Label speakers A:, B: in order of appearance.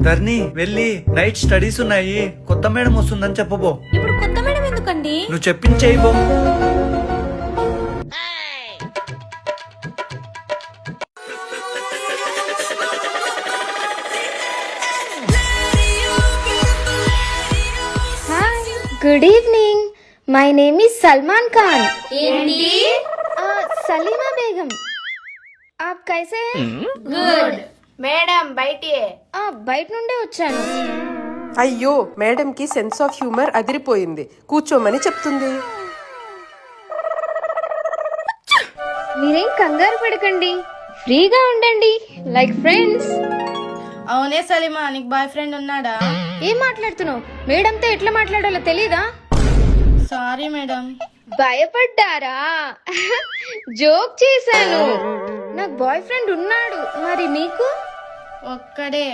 A: ధర్ని వెళ్ళి night studies ఉన్నాయి, కొత్త మేడం వస్తుందని చెప్పబో.
B: ఇప్పుడు కొత్త మేడం ఎందుకండి?
A: నువ్వు చెప్పించేయిబో.
C: Good evening, my name is Salman Khan. Salima Begum, आप कैसे हैं?
B: గుడ్ మేడం బయటియే.
C: బయట నుండే వచ్చాను.
D: అయ్యో మేడంకి సెన్స్ ఆఫ్ హ్యూమర్ అదిరిపోయింది, కూర్చోమని చెప్తుంది.
C: మీరేం కంగారు పడకండి, ఫ్రీగా ఉండండి లైక్ ఫ్రెండ్స్.
B: అవునే సలీమా, నీకు బాయ్ ఫ్రెండ్ ఉన్నాడా?
C: ఏం మాట్లాడుతున్నావు? మేడంతో ఎట్లా మాట్లాడాలో తెలీదా?
B: Sorry madam.
C: భయపడ్డారా? జోక్ చేశాను. నాకు బాయ్ ఫ్రెండ్ ఉన్నాడు, మరి నీకు?
B: ఒక్కడే.